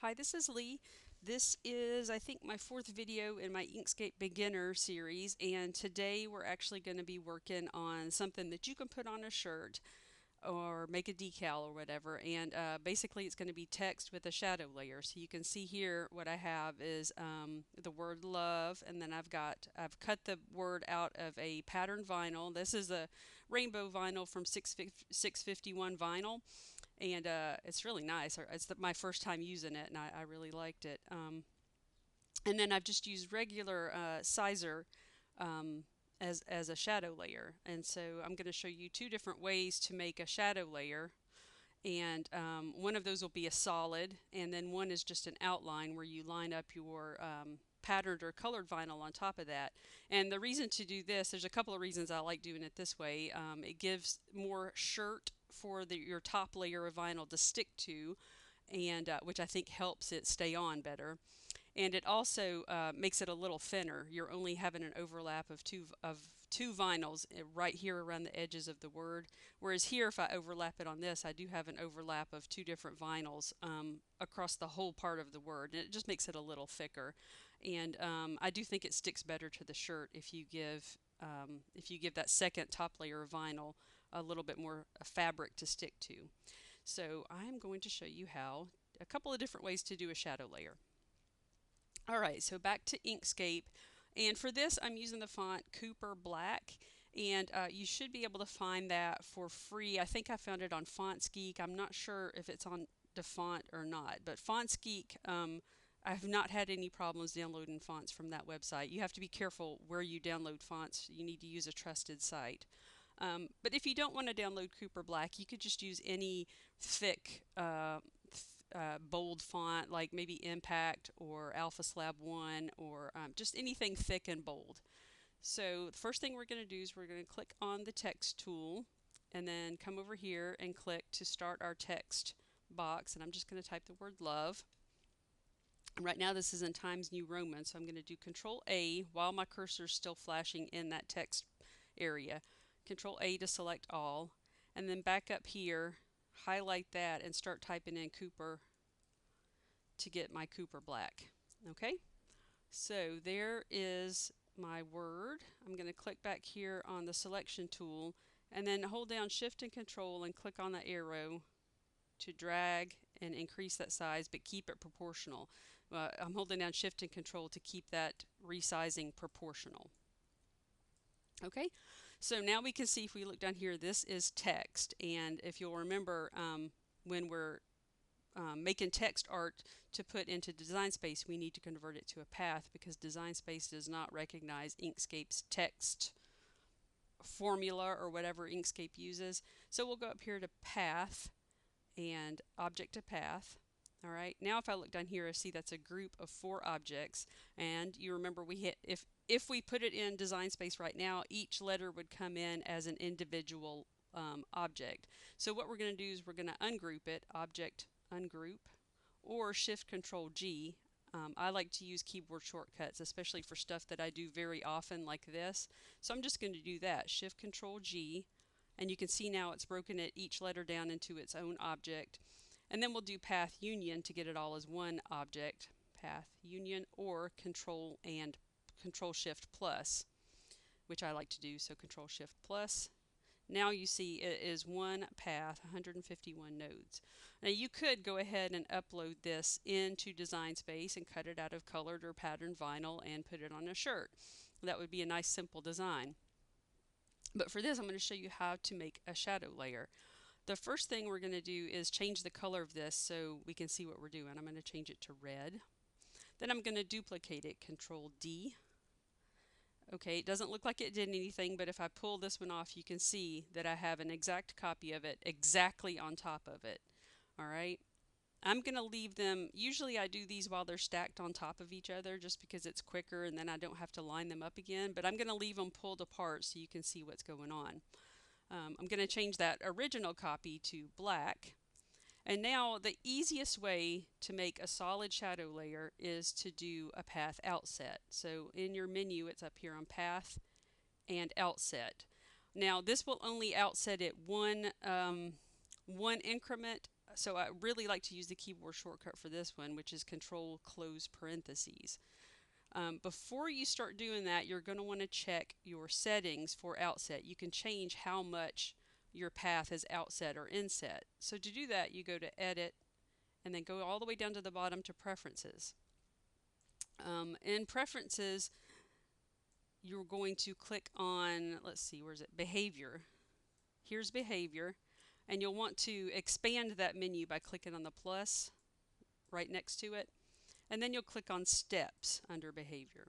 Hi, this is Lee. This is, I think, my fourth video in my Inkscape beginner series, and today we're actually going to be working on something that you can put on a shirt or make a decal or whatever. And basically, it's going to be text with a shadow layer. So you can see here what I have is the word love, and then I've cut the word out of a patterned vinyl. This is a rainbow vinyl from 651 Vinyl, and it's really nice. It's my first time using it, and I really liked it. And then I've just used regular sizer as a shadow layer, and so I'm going to show you two different ways to make a shadow layer. And one of those will be a solid, and then one is just an outline where you line up your patterned or colored vinyl on top of that. And the reason to do this, there's a couple of reasons I like doing it this way. It gives more shirt for your top layer of vinyl to stick to, and which I think helps it stay on better. And it also makes it a little thinner. You're only having an overlap of two vinyls right here around the edges of the word. Whereas here, if I overlap it on this, I do have an overlap of two different vinyls across the whole part of the word, and it just makes it a little thicker. And I do think it sticks better to the shirt if you give that second top layer of vinyl a little bit more fabric to stick to. So I'm going to show you a couple of different ways to do a shadow layer. All right, so back to Inkscape. And for this, I'm using the font Cooper Black. And you should be able to find that for free. I think I found it on FontsGeek. I'm not sure if it's on DaFont or not. But FontsGeek, I have not had any problems downloading fonts from that website. You have to be careful where you download fonts. You need to use a trusted site. But if you don't want to download Cooper Black, you could just use any thick bold font like maybe Impact or Alpha Slab 1 or just anything thick and bold. So the first thing we're going to do is we're going to click on the text tool and then come over here and click to start our text box, and I'm just going to type the word love. And right now this is in Times New Roman, so I'm going to do Control A while my cursor is still flashing in that text area. Control A to select all, and then back up here, highlight that and start typing in Cooper to get my Cooper Black. Okay, so there is my word. I'm going to click back here on the selection tool and then hold down Shift and Control and click on the arrow to drag and increase that size, but keep it proportional. I'm holding down Shift and Control to keep that resizing proportional. Okay, so now we can see if we look down here, this is text. And if you'll remember, when we're making text art to put into Design Space, we need to convert it to a path because Design Space does not recognize Inkscape's text formula or whatever Inkscape uses. So we'll go up here to Path and Object to Path. All right, now if I look down here, I see that's a group of 4 objects, and you remember we hit if we put it in Design Space right now, each letter would come in as an individual object. So what we're going to do is we're going to ungroup it, Object Ungroup, or Shift Control G. I like to use keyboard shortcuts, especially for stuff that I do very often like this. So I'm just going to do that, Shift Control G, and you can see now it's broken each letter down into its own object. And then we'll do Path Union to get it all as one object, Path Union, or Control Shift plus, which I like to do, so Control Shift plus. Now you see it is one path, 151 nodes. Now you could go ahead and upload this into Design Space and cut it out of colored or patterned vinyl and put it on a shirt. That would be a nice simple design. But for this, I'm going to show you how to make a shadow layer. The first thing we're going to do is change the color of this so we can see what we're doing. I'm going to change it to red. Then I'm going to duplicate it, Control D. Okay, it doesn't look like it did anything, but if I pull this one off, you can see that I have an exact copy of it exactly on top of it. All right. I'm going to leave them, usually I do these while they're stacked on top of each other just because it's quicker and then I don't have to line them up again, but I'm going to leave them pulled apart so you can see what's going on. I'm going to change that original copy to black. And now the easiest way to make a solid shadow layer is to do a path outset. So in your menu, it's up here on Path and Outset. Now this will only outset it one increment So I really like to use the keyboard shortcut for this one, which is Control close parentheses. Before you start doing that, you're going to want to check your settings for outset. You can change how much your path is outset or inset. So to do that, you go to Edit and then go all the way down to the bottom to Preferences. In Preferences, you're going to click on, let's see, where is it? Behavior. Here's Behavior. And you'll want to expand that menu by clicking on the plus right next to it. And then you'll click on Steps under Behavior.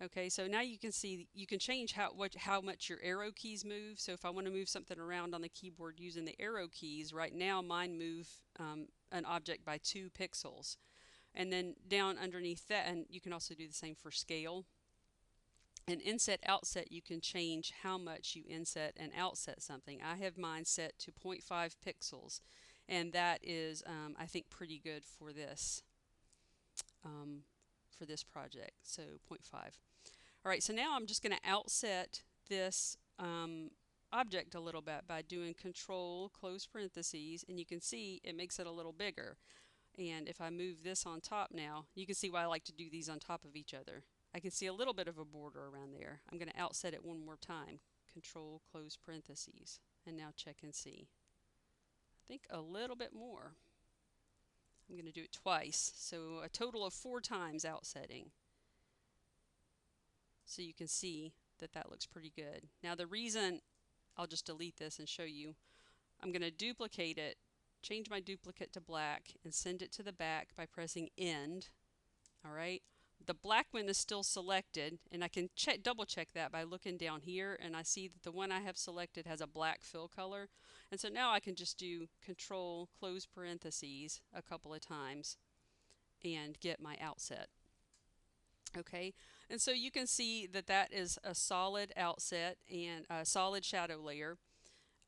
Okay, so now you can see you can change how much your arrow keys move. So if I want to move something around on the keyboard using the arrow keys, right now mine move an object by 2 pixels. And then down underneath that, and you can also do the same for scale. In inset outset, you can change how much you inset and outset something. I have mine set to 0.5 pixels, and that is, I think, pretty good for this project. So 0.5. All right, so now I'm just going to outset this object a little bit by doing Control close parentheses, and you can see it makes it a little bigger. And if I move this on top now, you can see why I like to do these on top of each other. I can see a little bit of a border around there. I'm going to outset it one more time. Control close parentheses. And now check and see. I think a little bit more. I'm going to do it twice. So a total of 4 times outsetting. So you can see that that looks pretty good. Now the reason, I'll just delete this and show you. I'm going to duplicate it, change my duplicate to black, and send it to the back by pressing End. All right. The black one is still selected, and I can double check that by looking down here, and I see that the one I have selected has a black fill color. And so now I can just do Control close parentheses a couple of times and get my outset. Okay, and so you can see that that is a solid outset and a solid shadow layer.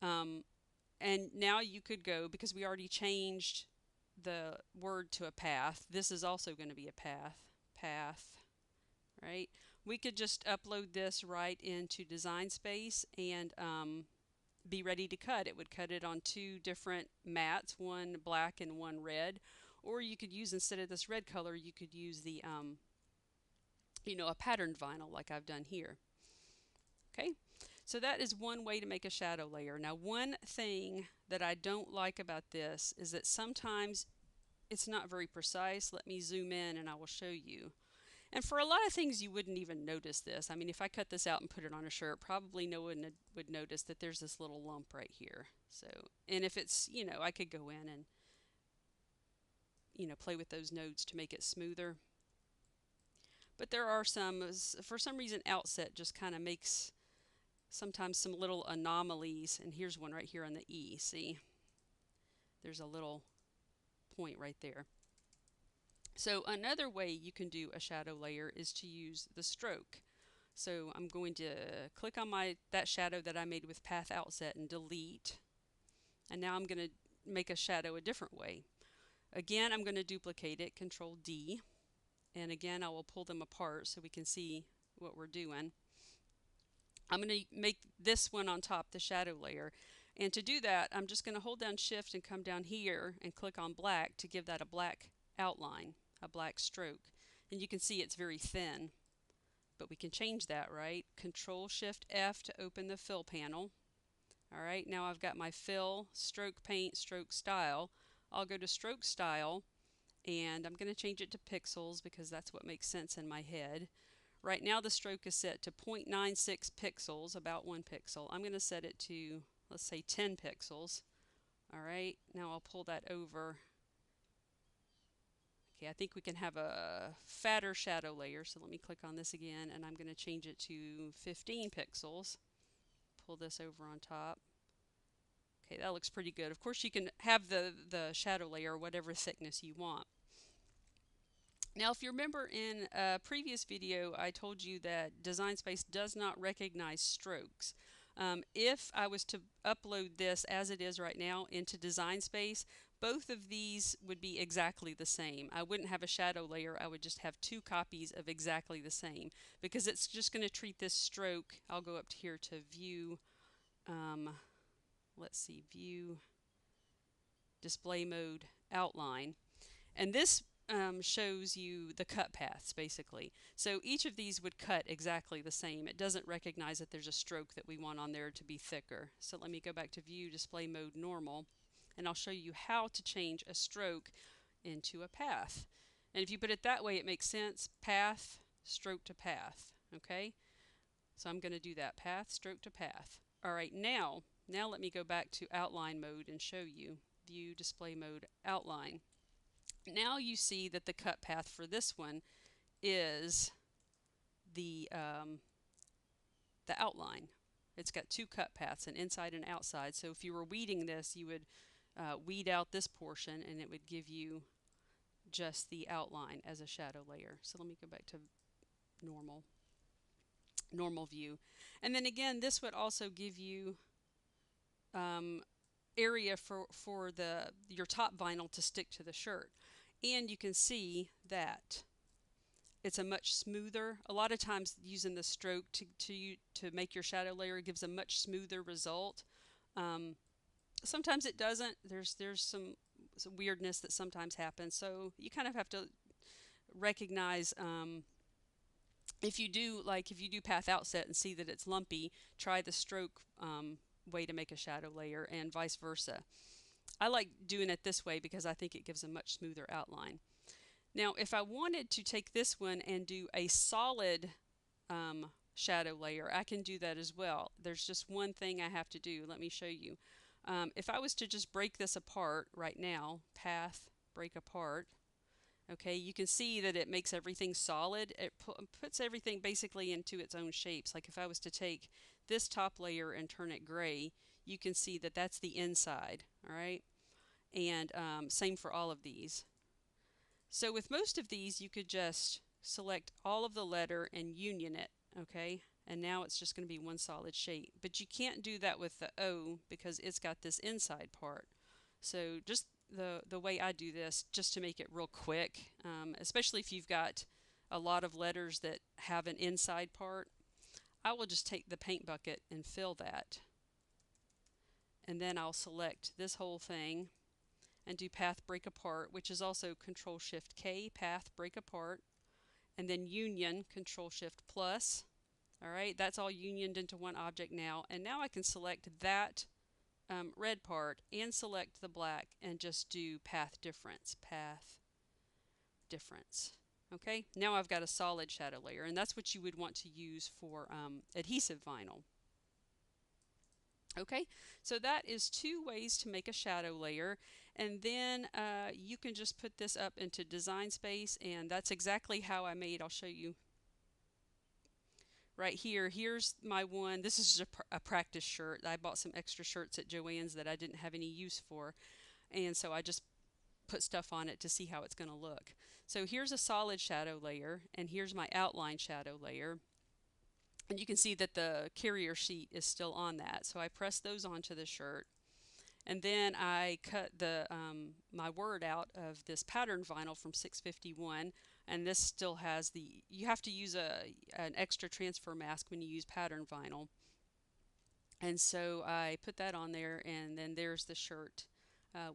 And now you could go, because we already changed the word to a path, this is also going to be a path, right? We could just upload this right into Design Space and be ready to cut. It would cut it on 2 different mats, one black and one red. Or you could use, instead of this red color, you could use the, you know, a patterned vinyl like I've done here. Okay, so that is one way to make a shadow layer. Now, one thing that I don't like about this is that sometimes it's not very precise. Let me zoom in and I will show you. And for a lot of things, you wouldn't even notice this. I mean, if I cut this out and put it on a shirt, probably no one would notice that there's this little lump right here. So, and if it's, you know, I could go in and, you know, play with those nodes to make it smoother. But there are some, for some reason, outset just kind of makes sometimes some little anomalies. And here's one right here on the E. See, there's a little point right there. So another way you can do a shadow layer is to use the stroke. So I'm going to click on that shadow that I made with path outset and delete. And now I'm going to make a shadow a different way. Again, I'm going to duplicate it, Control D. And again, I will pull them apart so we can see what we're doing. I'm going to make this one on top, the shadow layer. And to do that, I'm just going to hold down Shift and come down here and click on black to give that a black outline, a black stroke. And you can see it's very thin, but we can change that, right? Control Shift F to open the fill panel. All right, now I've got my fill, stroke paint, stroke style. I'll go to stroke style and I'm going to change it to pixels because that's what makes sense in my head. Right now the stroke is set to 0.96 pixels, about 1 pixel. I'm going to set it to, let's say, 10 pixels. All right, now I'll pull that over. Okay, I think we can have a fatter shadow layer, so let me click on this again, and I'm going to change it to 15 pixels. Pull this over on top. Okay, that looks pretty good. Of course, you can have the shadow layer whatever thickness you want. Now, if you remember in a previous video, I told you that Design Space does not recognize strokes. If I was to upload this as it is right now into Design Space, both of these would be exactly the same. I wouldn't have a shadow layer. I would just have 2 copies of exactly the same because it's just going to treat this stroke. I'll go up here to View. Let's see, View. display mode, outline. And this shows you the cut paths basically. So each of these would cut exactly the same. It doesn't recognize that there's a stroke that we want on there to be thicker. So let me go back to view, display mode, normal, and I'll show you how to change a stroke into a path. And if you put it that way, it makes sense. Path, stroke to path. Okay? So I'm going to do that. Path, stroke to path. All right, now let me go back to outline mode and show you. View, display mode, outline. Now you see that the cut path for this one is the outline. It's got two cut paths, an inside and outside. So if you were weeding this, you would weed out this portion and it would give you just the outline as a shadow layer. So let me go back to normal view. And then again, this would also give you area for your top vinyl to stick to the shirt. And you can see that it's a much smoother, a lot of times using the stroke to make your shadow layer gives a much smoother result. Sometimes it doesn't. There's some weirdness that sometimes happens. So you kind of have to recognize if you do path outset and see that it's lumpy, try the stroke way to make a shadow layer and vice versa. I like doing it this way because I think it gives a much smoother outline. Now if I wanted to take this one and do a solid shadow layer, I can do that as well. There's just one thing I have to do. Let me show you. If I was to just break this apart right now, path, break apart, okay, you can see that it makes everything solid. It puts everything basically into its own shapes. Like if I was to take this top layer and turn it gray, you can see that that's the inside, all right? And same for all of these. So with most of these, you could just select all of the letter and union it, okay? And now it's just going to be one solid shape. But you can't do that with the O because it's got this inside part. So just the way I do this, just to make it real quick, especially if you've got a lot of letters that have an inside part, I will just take the paint bucket and fill that. And then I'll select this whole thing and do path break apart, which is also Control Shift K, path break apart, and then union, Control Shift plus. All right, that's all unioned into one object now. And now I can select that red part and select the black and just do path difference, path difference. Okay, now I've got a solid shadow layer, and that's what you would want to use for adhesive vinyl. Okay, so that is two ways to make a shadow layer, and then you can just put this up into Design Space, and that's exactly how I made. I'll show you right here. Here's my one. This is just a practice shirt. I bought some extra shirts at Joann's that I didn't have any use for, and so I just put stuff on it to see how it's going to look. So here's a solid shadow layer, and here's my outline shadow layer. And you can see that the carrier sheet is still on that. So I press those onto the shirt. And then I cut the my word out of this pattern vinyl from 651. And this still has the, you have to use an extra transfer mask when you use pattern vinyl. And so I put that on there, and then there's the shirt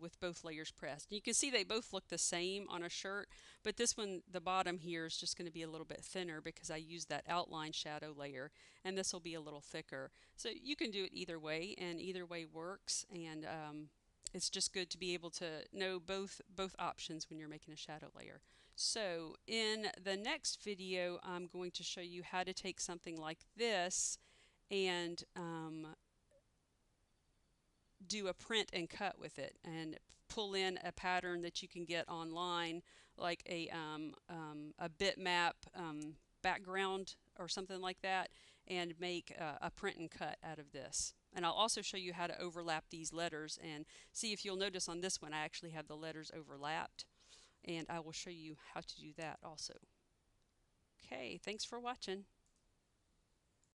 with both layers pressed. And you can see they both look the same on a shirt, but this one, the bottom here, is just going to be a little bit thinner because I used that outline shadow layer, and this will be a little thicker. So you can do it either way, and either way works, and it's just good to be able to know both options when you're making a shadow layer. So in the next video, I'm going to show you how to take something like this and do a print and cut with it, and pull in a pattern that you can get online, like a bitmap background or something like that, and make a print and cut out of this. And I'll also show you how to overlap these letters, and see if you'll notice on this one I actually have the letters overlapped, and I will show you how to do that also. Okay, thanks for watching.